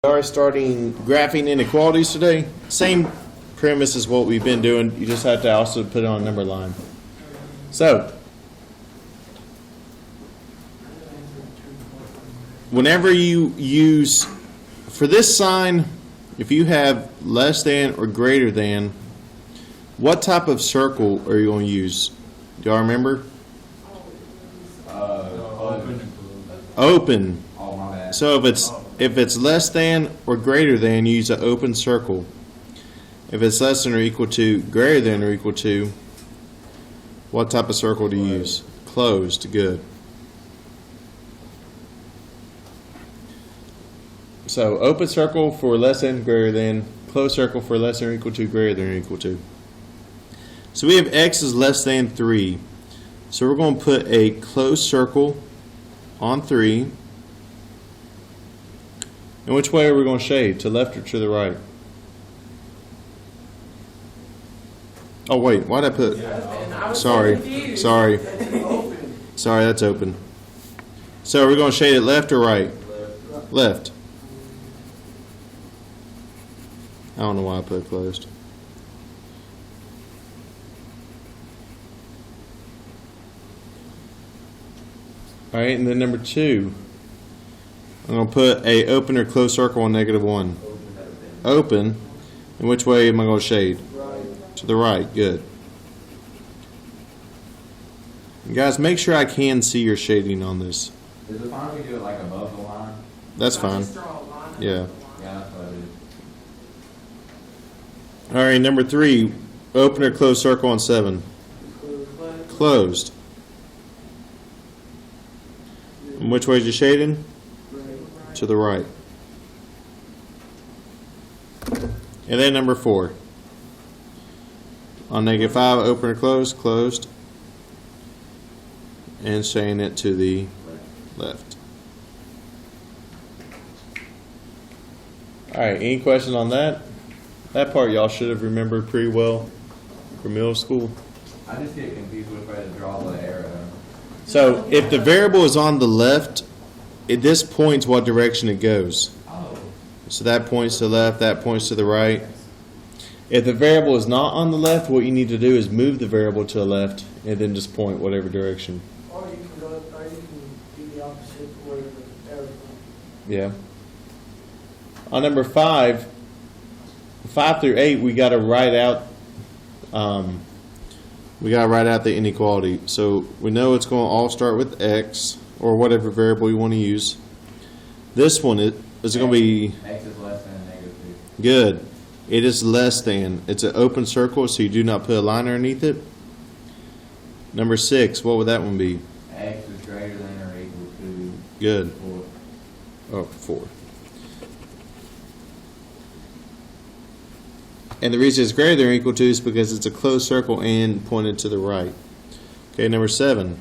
We are starting graphing inequalities today. Same premise as what we've been doing. You just have to also put it on a number line. So, whenever you use, for this sign, if you have less than or greater than, what type of circle are you going to use? Do y'all remember? Open. Oh, my bad. So if it's less than or greater than, you use an open circle. If it's less than or equal to, greater than or equal to, what type of circle do you use? Closed. Good. So open circle for less than, greater than, closed circle for less than or equal to, greater than or equal to. So we have x is less than 3. So we're going to put a closed circle on 3. And which way are we going to shade? To left or to the right? Oh wait, why did I put? Sorry, that's open. So are we going to shade it left or right? Left. I don't know why I put closed. All right, and then number 2. I'm going to put a open or closed circle on -1. Open. And which way am I going to shade? Right. To the right. Good. And guys, make sure I can see your shading on this. Is it fine if we do it like above the line? That's fine. Yeah. Yeah, that's what it is. All right, number 3. Open or closed circle on 7. Closed. And which way is your shading? To the right. And then number 4. On -5, open or closed? Closed. And shading it to the left. Alright, any questions on that? That part y'all should have remembered pretty well for middle school. I just get confused with where to draw the arrow. So if the variable is on the left, this points what direction it goes. Oh. So that points to the left, that points to the right. If the variable is not on the left, what you need to do is move the variable to the left and then just point whatever direction. Or you can go, or you can do the opposite where the arrow points. Yeah. On number 5, 5 through 8, we got to write out. We got to write out the inequality. So we know it's going to all start with x or whatever variable you want to use. This one is going to be X is less than -2. good. It is less than. It's an open circle, so you do not put a line underneath it. Number 6, what would that one be? X is greater than or equal to Good. 4. Oh, 4. And the reason it's greater than or equal to is because it's a closed circle and pointed to the right. Okay, number 7.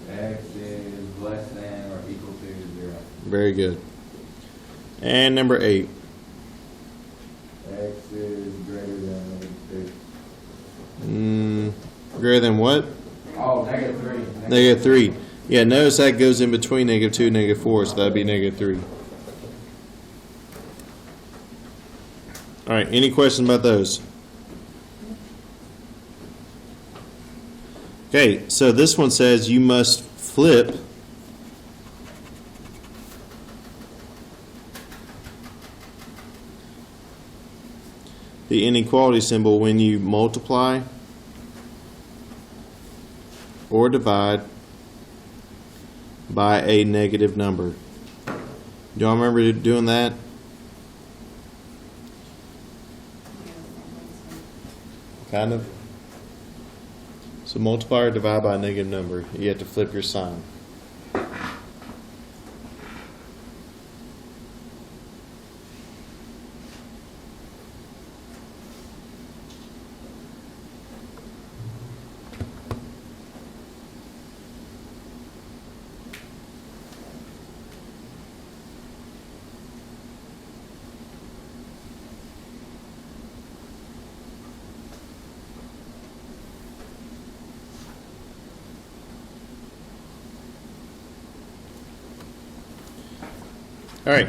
X is less than or equal to 0. Very good. And number 8. X is greater than or equal to. Greater than what? Oh, -3. -3. Yeah, notice that goes in between -2 and -4, so that'd be -3. All right, any questions about those? Okay, so this one says you must flip the inequality symbol when you multiply or divide by a negative number. Do y'all remember doing that? Kind of. So multiply or divide by a negative number. You have to flip your sign. All right.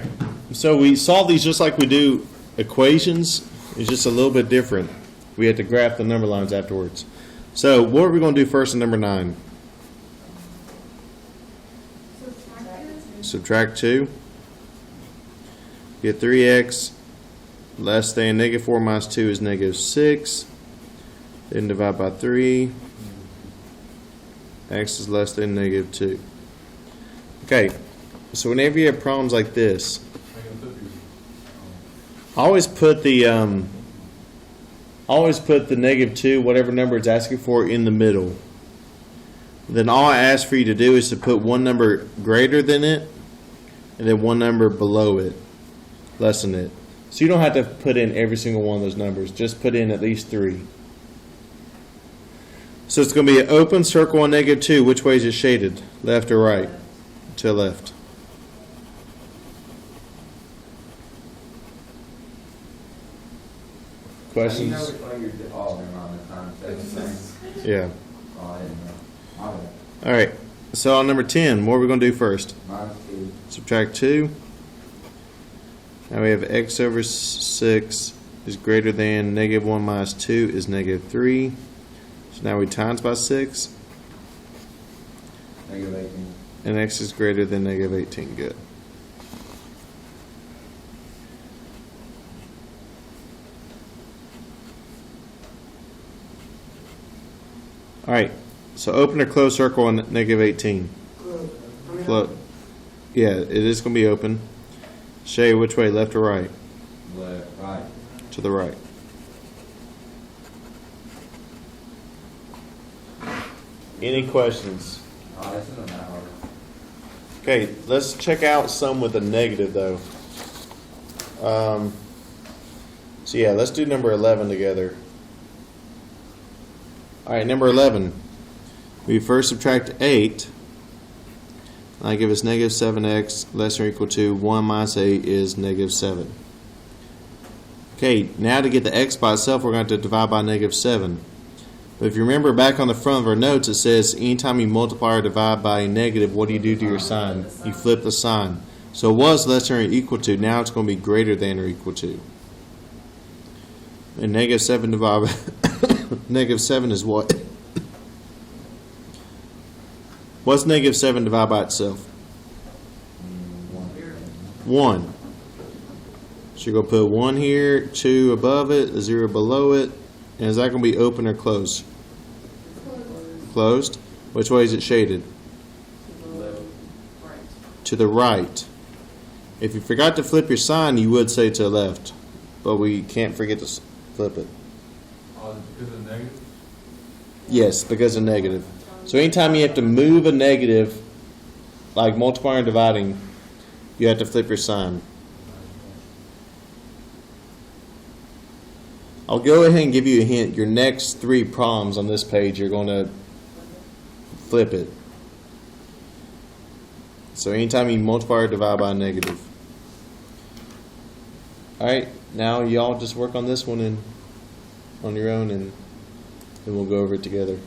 So we solve these just like we do equations. It's just a little bit different. We have to graph the number lines afterwards. So what are we going to do first in number 9? Subtract 2. Get 3x less than negative 4 minus 2 is negative 6. Then divide by 3. X is less than negative 2. Okay, so whenever you have problems like this, always put the negative 2, whatever number it's asking for, in the middle. Then all I ask for you to do is to put one number greater than it, and then one number below it, less than it. So you don't have to put in every single one of those numbers. Just put in at least 3. So it's going to be an open circle on negative 2. Which way is it shaded? Left or right? To left. Questions? You know which way you're on the time. Yeah. Oh, I didn't know. My bad. All right. So on number 10, what are we going to do first? Minus 2. Subtract 2. Now we have x over 6 is greater than negative 1 minus 2 is negative 3. So now we times by 6. Negative 18. And x is greater than negative 18. Good. All right. So open or close circle on negative 18. Close. Yeah, it is going to be open. Shay, which way, left or right? Left, right. To the right. Any questions? Oh, this isn't that hard. Okay, let's check out some with a negative though. So yeah, let's do number 11 together. All right, number 11. We first subtract 8. That give us negative 7x less than or equal to 1 minus 8 is negative 7. Okay, now to get the x by itself, we're going to have to divide by negative 7. But if you remember back on the front of our notes, it says anytime you multiply or divide by a negative, what do you do to your sign? You flip the sign. So it was less than or equal to. Now it's going to be greater than or equal to. And negative 7 divided by negative 7 is what? What's negative 7 divided by itself? 1. So you're going to put 1 here, 2 above it, a 0 below it. And is that going to be open or closed? Closed. Which way is it shaded? To the right. If you forgot to flip your sign, you would say to the left. But we can't forget to flip it. Because of negative? Yes, because of negative. So anytime you have to move a negative, like multiplying and dividing, you have to flip your sign. I'll go ahead and give you a hint. Your next 3 problems on this page, you're going to flip it. So anytime you multiply or divide by a negative. Alright, now y'all just work on this one on your own and we'll go over it together.